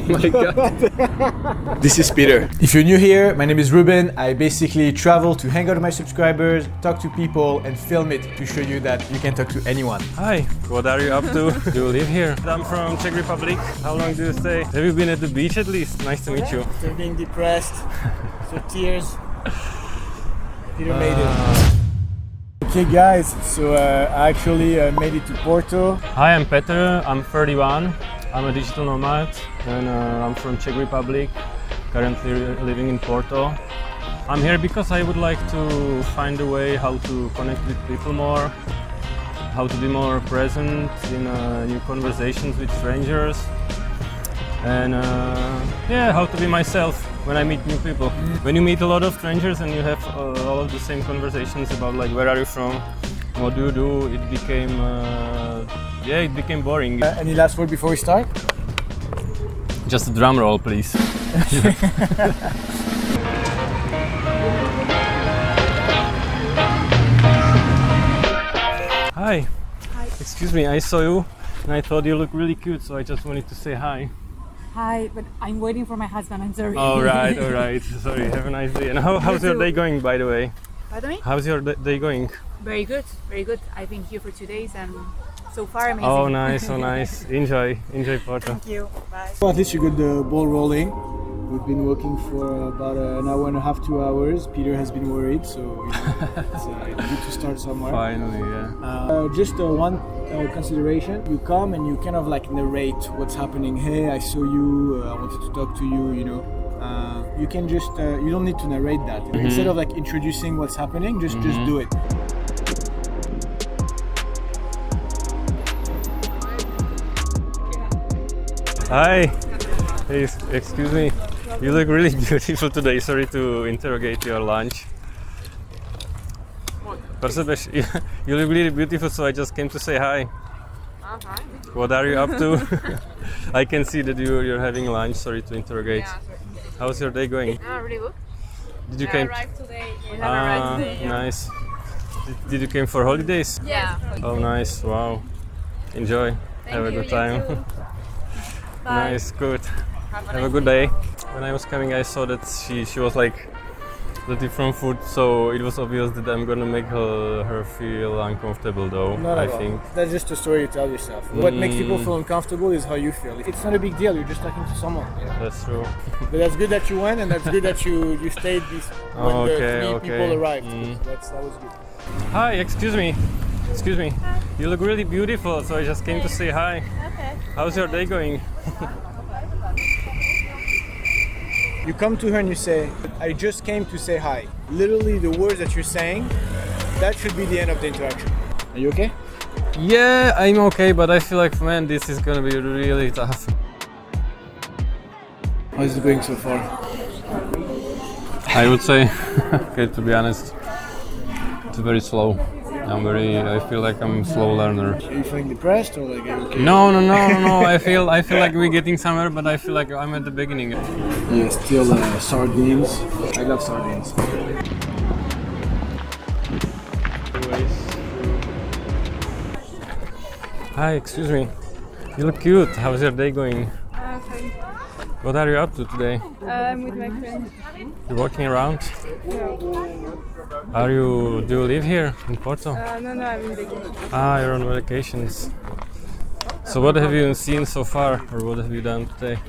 my god. This is Peter. If you're new here, my name is Ruben. I basically travel to hang out with my subscribers, talk to people, and film it to show you that you can talk to anyone. Hi, what are you up to? Do you live here? I'm from Czech Republic. How long do you stay? Have you been at the beach at least? Nice to meet you. After being depressed, so tears, Peter made it. Okay guys, so I actually made it to Porto. Hi, I'm Peter. I'm 31. I'm a digital nomad and I'm from Czech Republic. Currently living in Porto. I'm here because I would like to find a way how to connect with people more, how to be more present in new conversations with strangers, and yeah, how to be myself when I meet new people. When you meet a lot of strangers and you have all of the same conversations about like where are you from, what do you do, it became boring. Any last word before we start? Just a drum roll, please. Hi. Hi. Excuse me, I saw you and I thought you look really cute, so I just wanted to say hi. Hi, but I'm waiting for my husband, I'm sorry. All right. Sorry, have a nice day. And how's your day going, by the way? Pardon me? How's your day going? Very good, very good. I've been here for 2 days and so far amazing. Oh, nice, so nice. Enjoy Porto. Thank you, bye. Well, at least you got the ball rolling. We've been working for about an hour and a half, 2 hours. Peter has been worried, so you know, it's good to start somewhere. Finally, yeah. Just one consideration. You come and you kind of like narrate what's happening. Hey, I saw you, I wanted to talk to you, you know. You can just, you don't need to narrate that. Instead of like introducing what's happening, just do it. Hi. Hey, excuse me. You look really beautiful today. Sorry to interrogate your lunch. Percebeš, you look really beautiful, so I just came to say hi. Hi. What are you up to? I can see that you're having lunch. Sorry to interrogate. Yeah, How's your day going? really good. Did you came? Arrived today. We have arrived today. Yeah. Nice. Did you came for holidays? Yeah. Oh, nice. Wow. Enjoy. Have a good time. Nice. Good. Have a good day. When I was coming, I saw that she was like the different food, so it was obvious that I'm gonna make her feel uncomfortable, though. Not I at all. think. That's just a story you tell yourself. What makes people feel uncomfortable is how you feel. It's not a big deal. You're just talking to someone. You know? That's true. But that's good that you went, and that's good that you stayed when the 3 people arrived. That was good. Hi, excuse me. Hi. You look really beautiful, so I just came to say hi. Okay. How's your day going? You come to her and you say, I just came to say hi. Literally the words that you're saying, that should be the end of the interaction. Are you okay? Yeah, I'm okay, but I feel like, man, this is gonna be really tough. How is it going so far? I would say, okay, to be honest, it's very slow. I feel like I'm a slow learner. Are you feeling depressed or like okay? No. I feel like we're getting somewhere, but I feel like I'm at the beginning. Yeah, still sardines. I love sardines. Hi, excuse me. You look cute. How's your day going? Okay. What are you up to today? I'm with my friend. You're walking around? Do you live here in Porto? No, I'm in vacation. You're on vacations. So what have you seen so far, or what have you done today?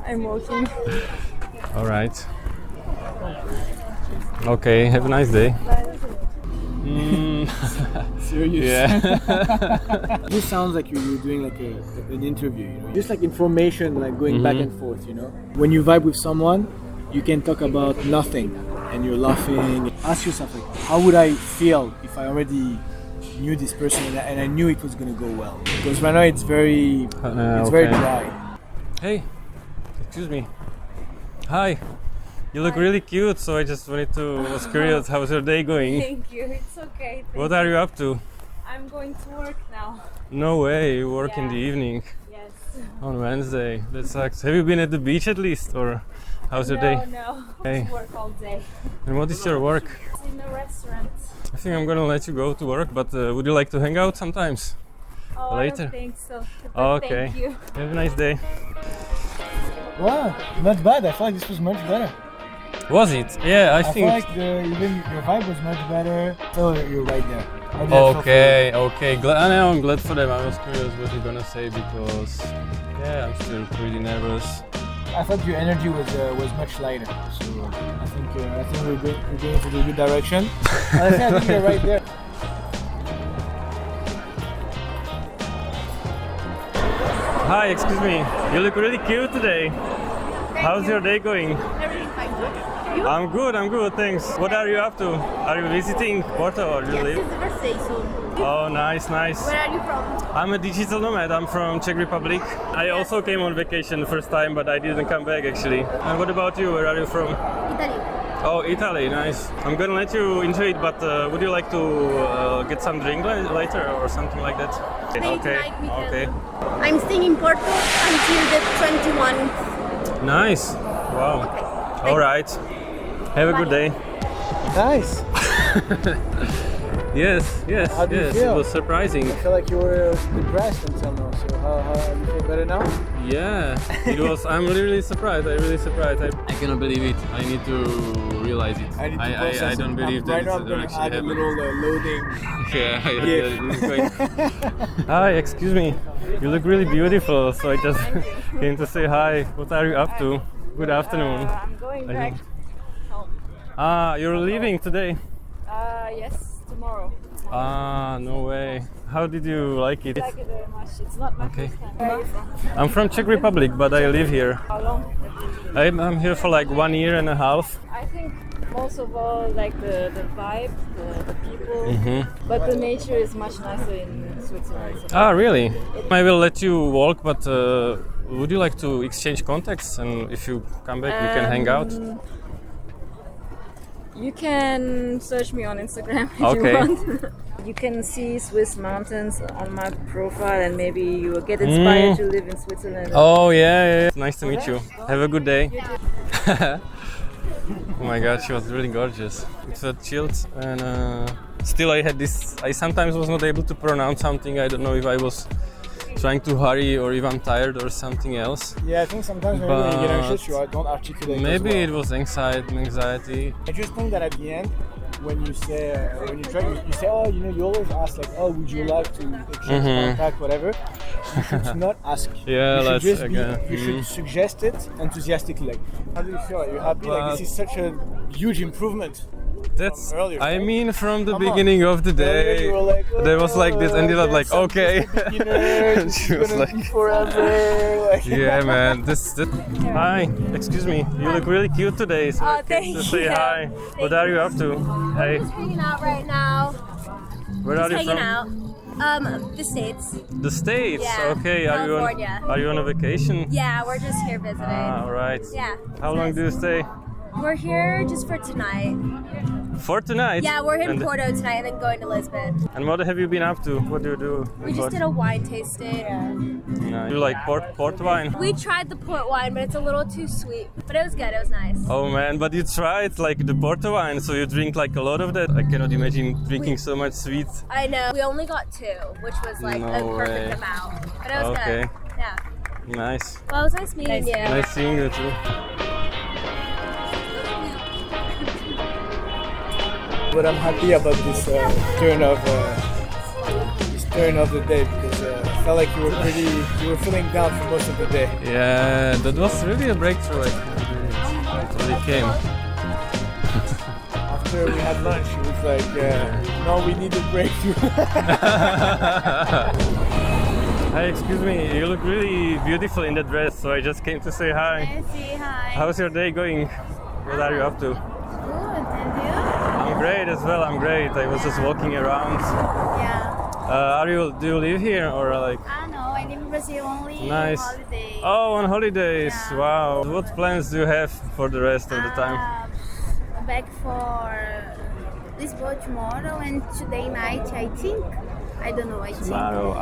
I'm walking. All right. Okay, have a nice day. Serious? Yeah. This sounds like you're doing like an interview, you know? Just like information, like going back and forth, you know? When you vibe with someone, you can talk about nothing and you're laughing. Ask yourself, like, how would I feel if I already knew this person and I knew it was gonna go well? Because right now it's very dry. Hey, excuse me. Hi. You look really cute, so I just was curious, how's your day going? Thank you, it's okay. What are you up to? I'm going to work now. No way, you work in the evening. Yes. On Wednesday. That sucks. Have you been at the beach at least, or how's your day? No, Hey. I work all day. And what is your work? It's in a restaurant. I think I'm gonna let you go to work, but would you like to hang out sometimes? Oh, later? I don't think so. But Okay. Thank you. Have a nice day. Wow, not bad. I felt like this was much better. Was it? Yeah, I I felt think. like even your vibe was much better. So you're right there. I didn't feel for Okay, okay. I know, I'm glad for them. I was curious what you're gonna say because, yeah, I'm still pretty nervous. you. I thought your energy was much lighter. So I think we're going into the good direction. And I think you're right there. Hi, excuse me. You look really cute today. How's your day going? Everything fine. I'm good, thanks. What are you up to? Are you visiting Porto or you live? It's the birthday soon. Oh, nice, nice. Where are you from? I'm a digital nomad. I'm from Czech Republic. I also came on vacation the first time, but I didn't come back actually. And what about you? Where are you from? Italy. Oh, Italy, nice. I'm gonna let you enjoy it, but would you like to get some drink later or something like that? Maybe tonight we can. Okay. I'm staying in Porto until the 21st. Nice. Wow. Okay. All right. Have a good day. Nice. Yes, yes, How do you yes. feel? It was surprising. I feel like you were depressed until now. So how you feel better now? Yeah, it was. I'm really surprised. I'm really surprised. I cannot believe it. I need to realize it. I need to process I it. don't believe that Right now it's I'm going to actually add a happened. little loading. Yeah, gift. this is great. Hi, excuse me. You look really beautiful. So I just came to say hi. What are you up to? Good afternoon. I'm going back home. Ah, you're leaving today. Yes, tomorrow. Ah, no way. How did you like it? I like it very much. It's not my Okay. first time. Where are you from? I'm from Czech Republic, but I live here. How long? I'm here for like 1 year and a half. I think most of all, like the vibe, the people, Mm-hmm. but the nature is much nicer in Switzerland. So Ah, really? I will let you walk, but would you like to exchange contacts? And if you come back, we can hang out. You can search me on Instagram if Okay. you want. You can see Swiss mountains on my profile, and maybe you will get inspired to live in Switzerland. Oh, yeah. Nice to meet you. Have a good day. Oh my god, she was really gorgeous. It felt chilled, and still I had this. I sometimes was not able to pronounce something. I don't know if I was trying to hurry or if I'm tired or something else. Yeah, I think sometimes when you get anxious, you don't articulate. Maybe as well. it was anxiety. I just think that at the end, when you say, when you try, you say, oh, you always ask like, oh, would you like to exchange contact, whatever. You should not ask. Yeah, you should let's just again. you should suggest it enthusiastically. Like, how do you feel? Are you happy? Like, this is such a huge improvement. That's. earlier, I right? mean, from the Come on. beginning of the Earlier day, you were like, there was like this, and you were like, I'm okay. just a beginner, And this she is was gonna like, be forever. Like, yeah, man. This. Hi, excuse me. You look really cute today. So I came thank to say you. hi. What are you up to? Hey, Just hanging out right now. where are you Hanging from? out. The States. The States. Yeah, Okay. California. Are you on a vacation? Yeah, we're just here visiting. Ah, all right. Yeah. How long do you stay? We're here just for tonight. For tonight. Yeah, we're in and, Porto tonight and then going to Lisbon. And what have you been up to? What do you do? We just did a wine tasting. Nice. You like port wine? We tried the port wine, but it's a little too sweet. But it was good. It was nice. Oh man, but you tried like the porto wine, so you drink like a lot of that. I cannot imagine drinking so much sweet. I know. We only got 2, which was like a No perfect way. amount. But it was Okay. good. Yeah. Nice. Well, it was nice meeting you. Nice seeing you too. But I'm happy about this turn of the day because I felt like you were feeling down for most of the day. Yeah, that was really a breakthrough. It really came. After we had lunch, it was like, no, we need a breakthrough. Hi, excuse me. You look really beautiful in that dress, so I just came to say hi. Hi. How's your day going? What are you up to? Good, and you? I'm great as well. I'm great. I was just walking around. Yeah. Do you live here or like? No, I live in Brazil only Nice. holiday. Oh, on holidays. Yeah. Wow. What plans do you have for the rest of the time? Back for Lisbon tomorrow and today night, I think. I don't know, I think. Tomorrow,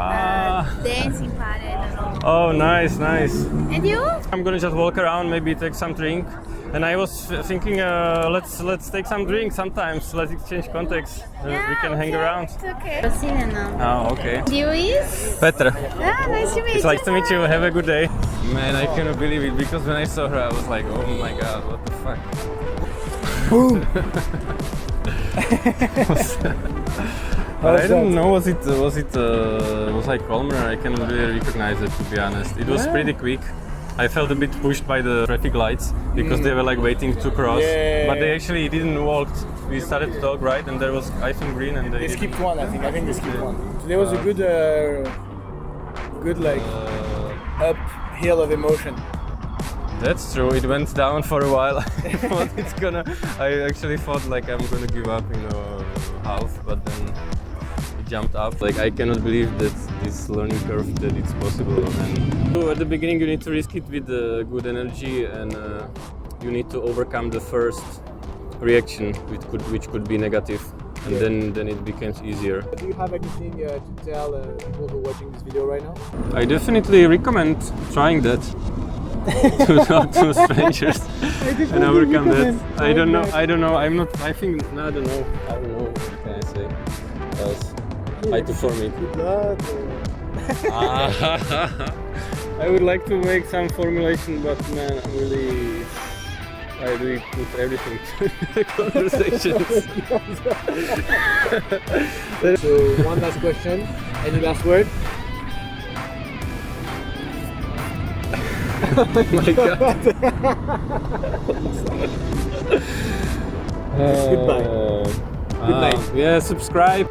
Dancing party, I don't know. Oh, nice, nice. And you? I'm gonna just walk around, maybe take some drink. And I was thinking, let's take some drink sometimes. Let's exchange contacts. We can hang around. It's okay. Oh, okay. You is? Petra. Ah, nice to meet you. It's nice to meet you. Have a good day. Man, I cannot believe it because when I saw her, I was like, oh my god, what the fuck? Boom. But I don't know, was I calmer? I cannot really recognize it, to be honest. It was pretty quick. I felt a bit pushed by the traffic lights because they were like waiting to cross. Yeah. But they actually didn't walk. We started to talk, right? And there was I think green and They skipped one, I think. I think they skipped one. So there was a good like uphill of emotion. That's true. It went down for a while. I actually thought like I'm gonna give up, half, but then it jumped up. Like I cannot believe that this learning curve that it's possible. And so at the beginning you need to risk it with good energy, and you need to overcome the first reaction, which could be negative, and then it becomes easier. Do you have anything to tell people who are watching this video right now? I definitely recommend trying that. To talk to strangers and overcome that. I don't know. I don't know. I think. No, I don't know. What can I say? Else. Try to form it. Good luck. I would like to make some formulation, but man, I really put everything to the conversations. So one last question. Any last word? Oh my god. Goodbye. Good night. Yeah, subscribe.